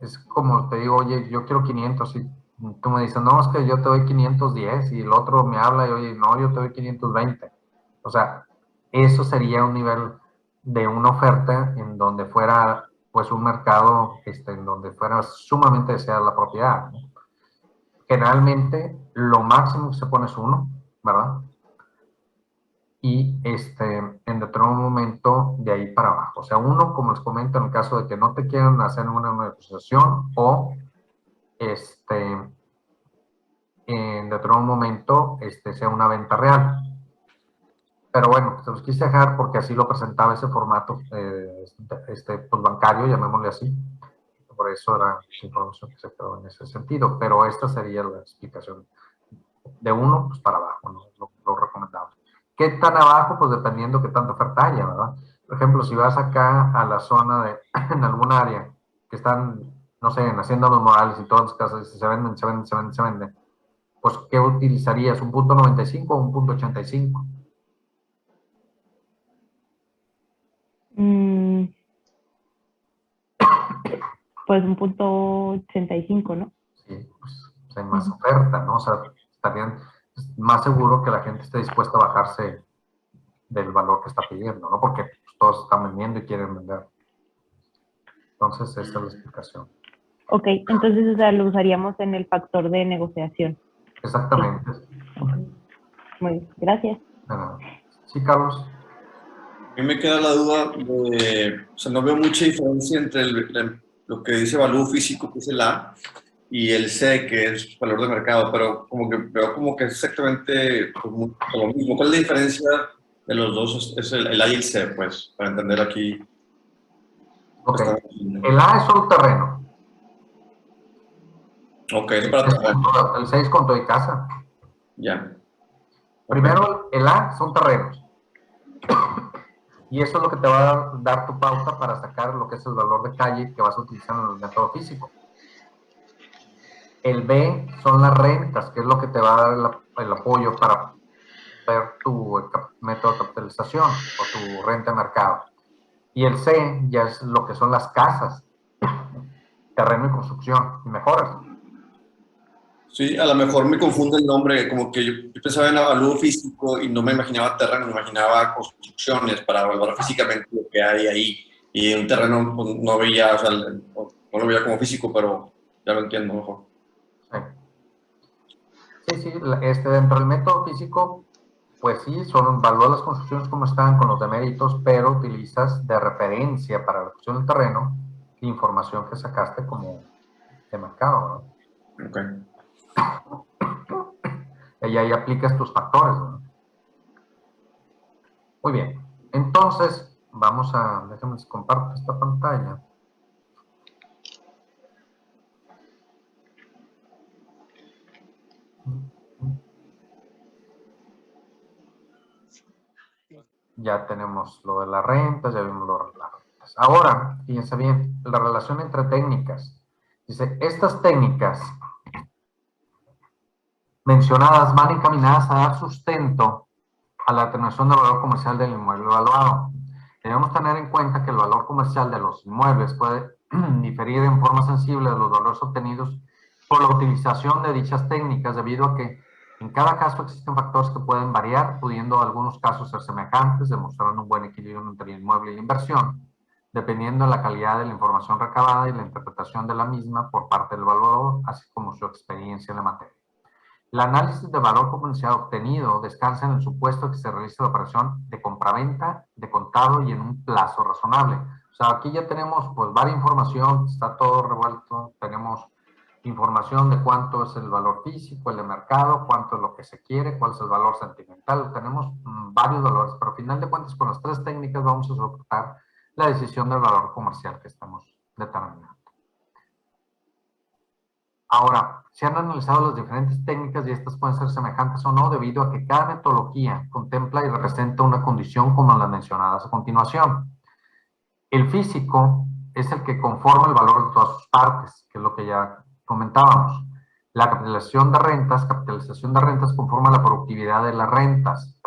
Es como te digo, oye, yo quiero 500 y tú me dices, no, es que yo te doy 510 y el otro me habla y oye, no, yo te doy 520. O sea, eso sería un nivel de una oferta en donde fuera pues un mercado en donde fuera sumamente deseada la propiedad, ¿no? Generalmente lo máximo que se pone es 1, ¿verdad? Y en determinado momento de ahí para abajo. O sea, 1, como les comento, en el caso de que no te quieran hacer una negociación o en determinado momento sea una venta real. Pero bueno, se los quise dejar porque así lo presentaba ese formato pues bancario, llamémosle así. Por eso era información que se quedó en ese sentido. Pero esta sería la explicación. De 1 pues para abajo, ¿no? Lo recomendable. ¿Qué tan abajo? Pues dependiendo qué tanta oferta haya, ¿verdad? Por ejemplo, si vas acá a la zona de, en algún área que están, no sé, en Hacienda Los Morales y todas las casas se venden, se venden, se venden, se venden, pues ¿qué utilizarías? ¿Un punto 95 o un punto 85? Pues un punto 85, ¿no? Sí, pues hay más oferta, ¿no? O sea, estarían más seguro que la gente esté dispuesta a bajarse del valor que está pidiendo, ¿no? Porque pues, todos están vendiendo y quieren vender. Entonces, esa es la explicación. Ok, entonces, o sea, lo usaríamos en el factor de negociación. Exactamente. Muy bien, gracias. Sí, Carlos. A mí me queda la duda de, o sea, no veo mucha diferencia entre lo que dice valor físico, que es el A, y el C, que es valor de mercado, pero como que veo como que es exactamente pues, lo mismo. ¿Cuál es la diferencia de los dos? Es el A y el C, pues, para entender aquí. Ok. El A es solo terreno. Ok, es para terreno. El 6 con todo y casa. Ya. Primero, el A son terrenos. Y eso es lo que te va a dar tu pauta para sacar lo que es el valor de calle que vas a utilizar en el método físico. El B son las rentas, que es lo que te va a dar el apoyo para ver tu método de capitalización o tu renta de mercado. Y el C ya es lo que son las casas, terreno y construcción, y mejoras. Sí, a lo mejor me confunde el nombre, como que yo pensaba en valor físico y no me imaginaba terreno, me imaginaba construcciones para evaluar físicamente lo que hay ahí. Y un terreno pues, no veía, o sea, no lo veía como físico, pero ya lo entiendo mejor. Sí, dentro del método físico, pues sí, evalúas las construcciones como están con los deméritos, pero utilizas de referencia para la cuestión del terreno información que sacaste como de mercado, ¿no? Ok. Y ahí aplicas tus factores, ¿no? Muy bien. Entonces, déjenme les comparto esta pantalla. Ya tenemos lo de las rentas, ya vimos lo de las rentas. Ahora, fíjense bien, la relación entre técnicas. Dice, estas técnicas mencionadas van encaminadas a dar sustento a la determinación del valor comercial del inmueble evaluado. Debemos tener en cuenta que el valor comercial de los inmuebles puede diferir en forma sensible de los valores obtenidos por la utilización de dichas técnicas, debido a que en cada caso existen factores que pueden variar, pudiendo algunos casos ser semejantes, demostrando un buen equilibrio entre el inmueble y la inversión, dependiendo de la calidad de la información recabada y la interpretación de la misma por parte del evaluador, así como su experiencia en la materia. El análisis de valor comercial obtenido descansa en el supuesto que se realice la operación de compraventa, de contado y en un plazo razonable. O sea, aquí ya tenemos pues varias información, está todo revuelto, tenemos información de cuánto es el valor físico, el de mercado, cuánto es lo que se quiere, cuál es el valor sentimental, tenemos varios valores, pero al final de cuentas con las tres técnicas vamos a soportar la decisión del valor comercial que estamos determinando. Ahora, se han analizado las diferentes técnicas y estas pueden ser semejantes o no debido a que cada metodología contempla y representa una condición como las mencionadas a continuación. El físico es el que conforma el valor de todas sus partes, que es lo que ya comentábamos. La capitalización de rentas conforma la productividad de las rentas.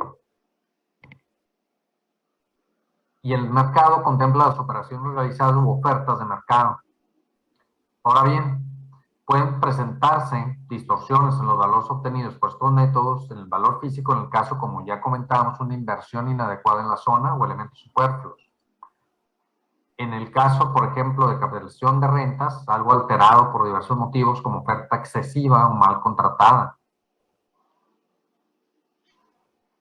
Y el mercado contempla las operaciones realizadas u ofertas de mercado. Ahora bien, pueden presentarse distorsiones en los valores obtenidos por estos métodos en el valor físico en el caso, como ya comentábamos, una inversión inadecuada en la zona o elementos superfluos. En el caso, por ejemplo, de capitalización de rentas, algo alterado por diversos motivos como oferta excesiva o mal contratada.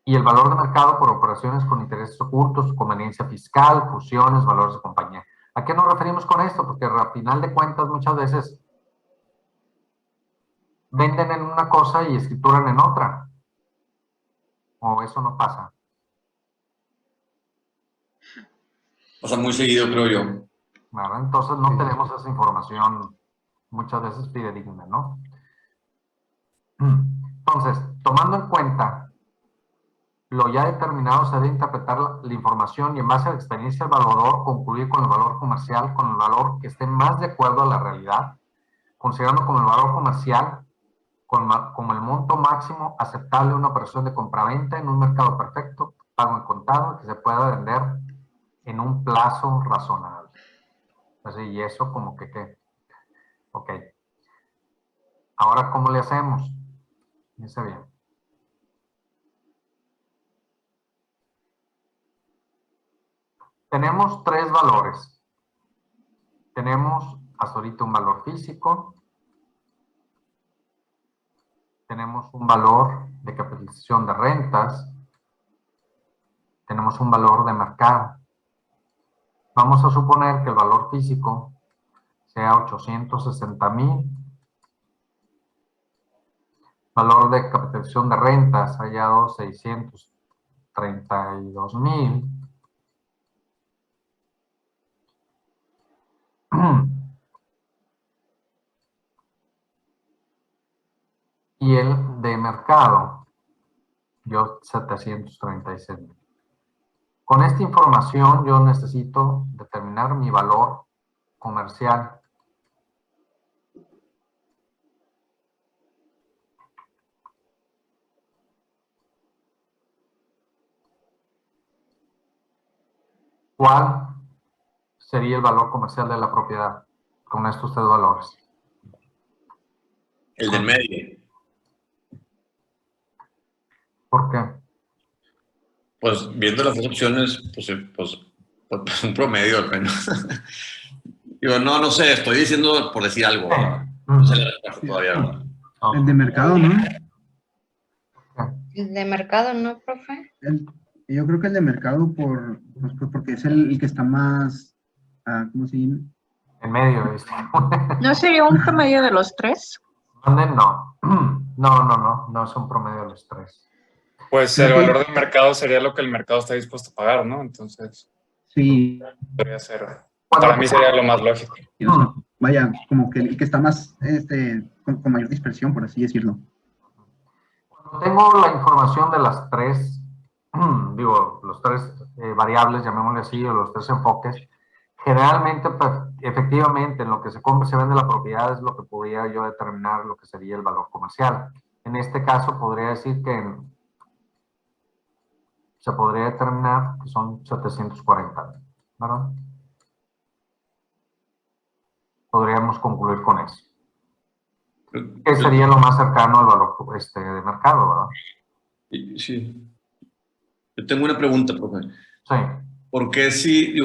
Y el valor de mercado por operaciones con intereses ocultos, conveniencia fiscal, fusiones, valores de compañía. ¿A qué nos referimos con esto? Porque al final de cuentas muchas veces venden en una cosa y escrituran en otra. ¿O eso no pasa? O sea, muy seguido, creo yo. ¿Verdad? Entonces no tenemos esa información muchas veces fidedigna, ¿no? Entonces, tomando en cuenta lo ya determinado se debe interpretar la información y en base a la experiencia del evaluador concluir con el valor comercial, con el valor que esté más de acuerdo a la realidad, considerando como el valor comercial como el monto máximo aceptable de una operación de compraventa en un mercado perfecto, pago en contado, que se pueda vender en un plazo razonable. Así, y eso como que qué. Ok. Ahora, ¿cómo le hacemos? Dice bien. Tenemos tres valores. Tenemos hasta ahorita un valor físico. Tenemos un valor de capitalización de rentas. Tenemos un valor de mercado. Vamos a suponer que el valor físico sea 860,000. Valor de capitalización de rentas hallado 632,000. Y el de mercado, yo 736,000. Con esta información yo necesito determinar mi valor comercial. ¿Cuál sería el valor comercial de la propiedad con estos tres valores? El del medio. ¿Por qué? Pues viendo las dos opciones, pues un promedio al menos. Digo, no sé, estoy diciendo por decir algo, ¿verdad? No sé la respuesta todavía, ¿verdad? El de mercado, ¿no? El de mercado, ¿no, profe? Yo creo que el de mercado pues porque es el que está más, ¿cómo se llama? En medio, ¿viste? ¿No sería un promedio de los tres? No. No es un promedio de los tres. Pues el valor del mercado sería lo que el mercado está dispuesto a pagar, ¿no? Entonces, sí, podría ser, para mí sería lo más lógico. O sea, vaya, como que el que está más, con mayor dispersión, por así decirlo. Cuando tengo la información de las tres, los tres variables, llamémosle así, o los tres enfoques, generalmente, pues, efectivamente, en lo que se compra y se vende la propiedad es lo que podría yo determinar lo que sería el valor comercial. En este caso, podría decir que se podría determinar que son 740, ¿verdad? Podríamos concluir con eso. Que sería lo más cercano al valor de mercado, ¿verdad? Sí. Yo tengo una pregunta, profe. Sí. ¿Por qué si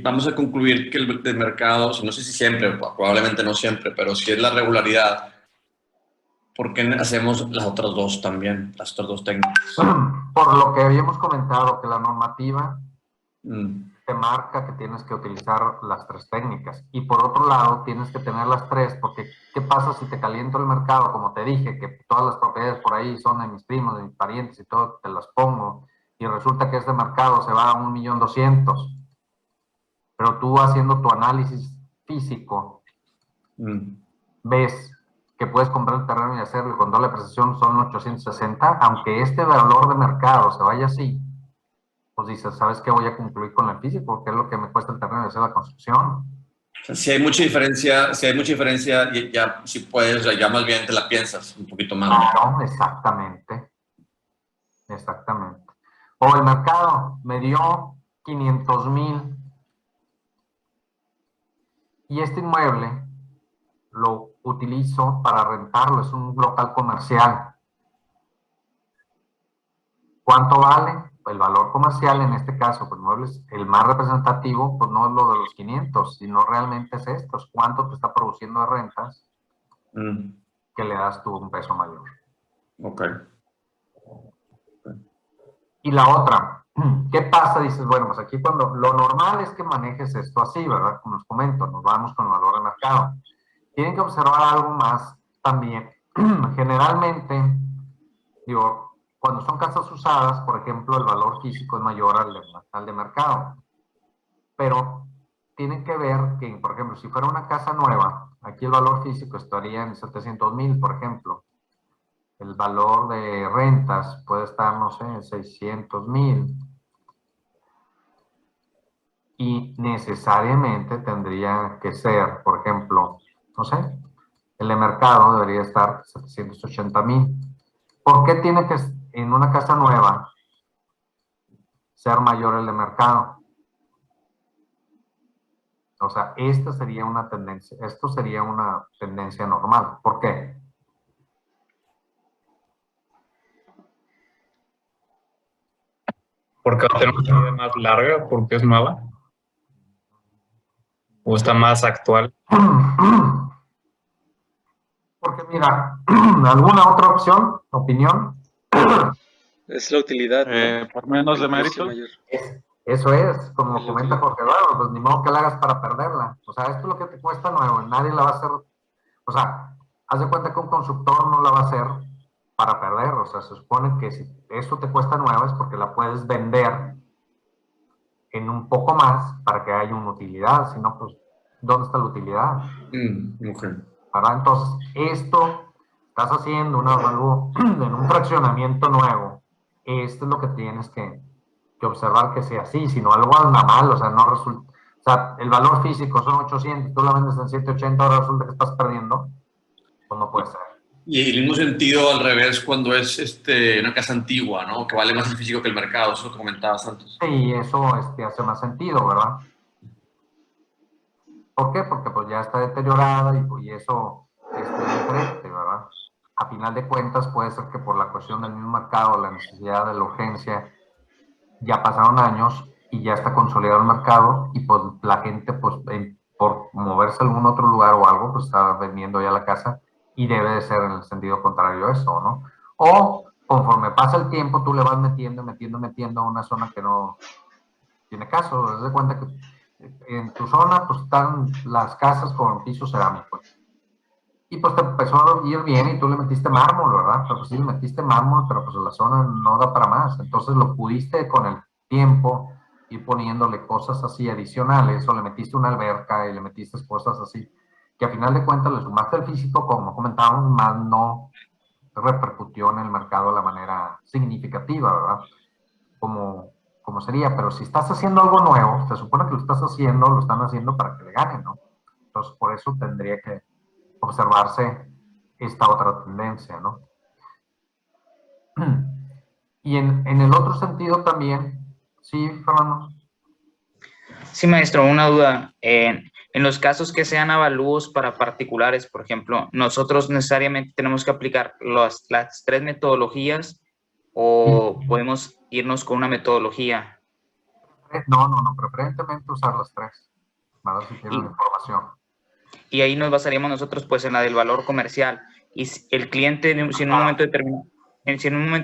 vamos a concluir que el de mercado, no sé si siempre, probablemente no siempre, pero si es la regularidad, ¿por qué hacemos las otras dos también, las otras dos técnicas? Por lo que habíamos comentado, que la normativa te marca que tienes que utilizar las tres técnicas. Y por otro lado, tienes que tener las tres, porque ¿qué pasa si te caliento el mercado? Como te dije, que todas las propiedades por ahí son de mis primos, de mis parientes y todo, te las pongo. Y resulta que este mercado se va a 1.200.000. Pero tú haciendo tu análisis físico, ves que puedes comprar el terreno y hacerlo con doble prestación son 860, aunque este valor de mercado se vaya así, pues dices, ¿sabes qué? Voy a concluir con el físico, porque es lo que me cuesta el terreno y hacer la construcción. O sea, si hay mucha diferencia, ya si puedes, ya más bien te la piensas un poquito más. Claro, exactamente. Exactamente. O el mercado me dio 500,000 y este inmueble lo utilizo para rentarlo, es un local comercial. ¿Cuánto vale? El valor comercial en este caso, pues no es el más representativo, pues no es lo de los 500, sino realmente es esto, es cuánto te está produciendo de rentas que le das tú un peso mayor. Ok. Y la otra, ¿qué pasa? Dices, bueno, pues aquí cuando lo normal es que manejes esto así, ¿verdad? Como les comento, nos vamos con el valor de mercado. Tienen que observar algo más también. Generalmente, cuando son casas usadas, por ejemplo, el valor físico es mayor al de mercado. Pero tienen que ver que, por ejemplo, si fuera una casa nueva, aquí el valor físico estaría en 700,000, por ejemplo. el valor de rentas puede estar, no sé, en 600,000 y necesariamente tendría que ser, por ejemplo, no sé, el de mercado debería estar 780,000. ¿Por qué tiene que, en una casa nueva, ser mayor el de mercado? O sea, esto sería una tendencia normal. ¿Por qué? Porque va a tener una vida más larga, porque es nueva. O está más actual. Porque mira, ¿alguna otra opinión? Es la utilidad, ¿no? Por menos de El precio mérito. mayor. Eso es, como La comenta utilidad. Jorge Eduardo, pues ni modo que la hagas para perderla. O sea, esto es lo que te cuesta nuevo, y nadie la va a hacer. O sea, haz de cuenta que un constructor no la va a hacer para perder. O sea, se supone que si eso te cuesta nueva es porque la puedes vender en un poco más para que haya una utilidad. Si no, pues, ¿dónde está la utilidad? Okay. ¿Verdad? Entonces, esto estás haciendo algo en un fraccionamiento nuevo. Esto es lo que tienes que observar que sea así, si no algo anda mal, o sea, no resulta, o sea, el valor físico son 800, tú la vendes en 780, ahora resulta que estás perdiendo, pues no puede ser. Y el mismo sentido al revés cuando es una casa antigua, ¿no? Que vale más el físico que el mercado, eso que comentabas antes. Sí, eso hace más sentido, ¿verdad? ¿Por qué? Porque pues ya está deteriorada y eso es diferente, ¿verdad? A final de cuentas puede ser que por la cuestión del mismo mercado, la necesidad de la urgencia, ya pasaron años y ya está consolidado el mercado y pues la gente pues por moverse a algún otro lugar o algo pues está vendiendo ya la casa y debe de ser en el sentido contrario a eso, ¿no? O conforme pasa el tiempo tú le vas metiendo a una zona que no tiene caso. Haz de cuenta que en tu zona pues están las casas con piso cerámico y pues te empezó a ir bien y tú le metiste mármol, ¿verdad? Pero pues sí le metiste mármol, pero pues la zona no da para más. Entonces lo pudiste con el tiempo ir poniéndole cosas así adicionales, o le metiste una alberca y le metiste cosas así, que a final de cuentas le sumaste el físico, como comentábamos, más no repercutió en el mercado de la manera significativa, ¿verdad? Como sería, pero si estás haciendo algo nuevo, se supone que lo están haciendo para que le ganen, ¿no? Entonces por eso tendría que observarse esta otra tendencia, ¿no? Y en el otro sentido también, sí, Fernando. Sí, maestro, una duda. En los casos que sean avalúos para particulares, por ejemplo, ¿nosotros necesariamente tenemos que aplicar las 3 metodologías o podemos irnos con una metodología? No, preferentemente usar las 3, ¿verdad? Si tienen información. Y ahí nos basaríamos nosotros pues en la del valor comercial. Y si el cliente, si en un momento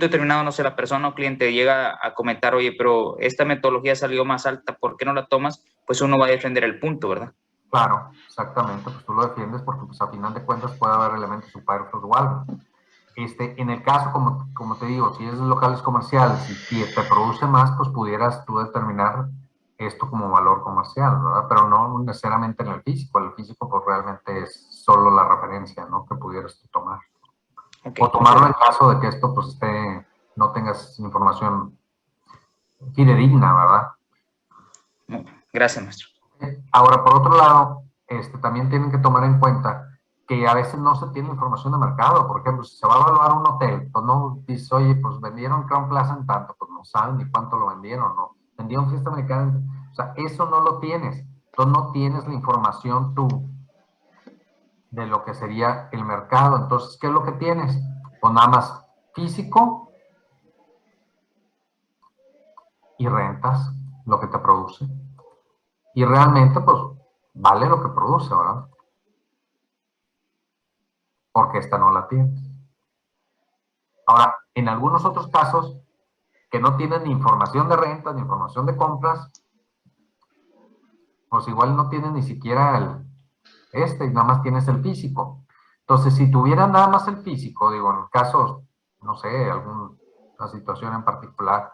determinado, no sé, la persona o cliente llega a comentar, oye, pero esta metodología salió más alta, ¿por qué no la tomas? Pues uno va a defender el punto, ¿verdad? Claro, exactamente, pues tú lo defiendes porque pues a final de cuentas puede haber elementos superfluos o algo. En el caso, como te digo, si es locales comerciales y te produce más, pues pudieras tú determinar esto como valor comercial, ¿verdad? Pero no necesariamente en el físico. El físico pues realmente es solo la referencia, ¿no? Que pudieras tú tomar. Okay. O tomarlo en caso de que esto pues no tengas información fidedigna, ¿verdad? Gracias, maestro. Ahora, por otro lado, también tienen que tomar en cuenta que a veces no se tiene información de mercado. Por ejemplo, si se va a evaluar un hotel, pues no dices, oye, pues vendieron Crown Plaza en tanto, pues no saben ni cuánto lo vendieron, ¿no? Vendieron Fiesta Americana, o sea, eso no lo tienes. Entonces no tienes la información tú de lo que sería el mercado. Entonces, ¿qué es lo que tienes? Pues nada más físico y rentas, lo que te produce. Y realmente, pues, vale lo que produce, ¿verdad? Porque esta no la tienes. Ahora, en algunos otros casos que no tienen ni información de rentas, ni información de compras, pues igual no tienen ni siquiera y nada más tienes el físico. Entonces, si tuvieran nada más el físico, digo, en casos, no sé, alguna situación en particular,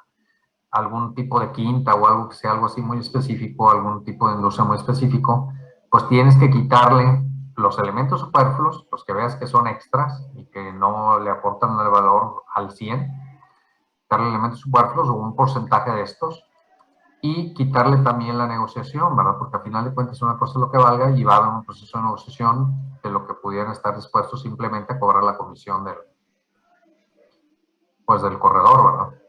algún tipo de quinta o algo que sea algo así muy específico, algún tipo de industria muy específico, pues tienes que quitarle los elementos superfluos, los que veas que son extras y que no le aportan el valor al 100, quitarle elementos superfluos o un porcentaje de estos y quitarle también la negociación, ¿verdad? Porque al final de cuentas una cosa es lo que valga y va a haber un proceso de negociación de lo que pudieran estar dispuestos simplemente a cobrar la comisión del, pues del corredor, ¿verdad?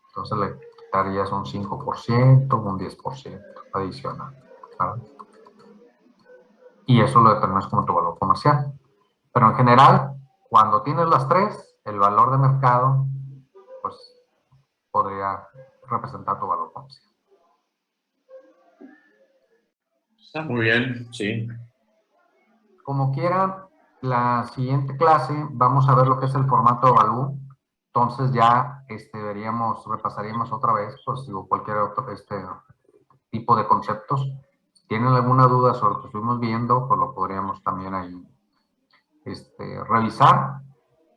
Entonces le quitarías un 5%, un 10% adicional, ¿verdad? Y eso lo determinas como tu valor comercial. Pero en general, cuando tienes las tres, el valor de mercado, pues podría representar tu valor comercial. Está muy bien, sí. Como quieran, la siguiente clase vamos a ver lo que es el formato de Value. Entonces ya repasaríamos otra vez, pues digo, cualquier otro tipo de conceptos. Si tienen alguna duda sobre lo que estuvimos viendo, pues lo podríamos también ahí revisar.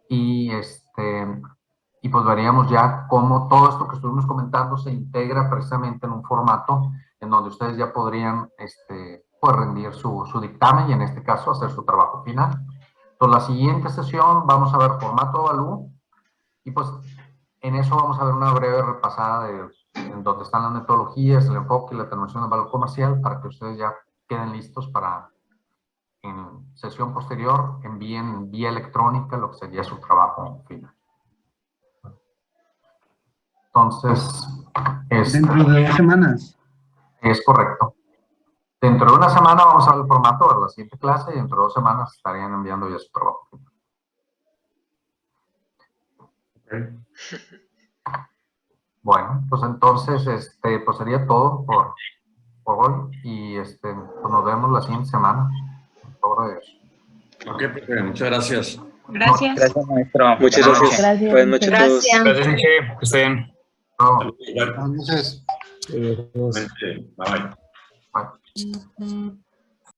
Y pues veríamos ya cómo todo esto que estuvimos comentando se integra precisamente en un formato en donde ustedes ya podrían pues rendir su dictamen y en este caso hacer su trabajo final. Entonces la siguiente sesión vamos a ver formato Value y pues en eso vamos a ver una breve repasada en donde están las metodologías, el enfoque y la determinación del valor comercial para que ustedes ya queden listos para en sesión posterior envíen vía electrónica lo que sería su trabajo final. Entonces, dentro de 2 semanas. Es correcto. Dentro de una semana vamos a ver el formato de la siguiente clase y dentro de 2 semanas estarían enviando ya su trabajo final. Okay. Bueno, pues entonces, pues sería todo por hoy y pues nos vemos la siguiente semana. Por favor de Dios. Ok, profe, muchas gracias. Gracias. Gracias, maestro. Muchas Buenas gracias. noches. Buenas noches a todos. Gracias. Gracias, Inge. Que estén. Chao. Igual. Entonces, Bye bye. Bye.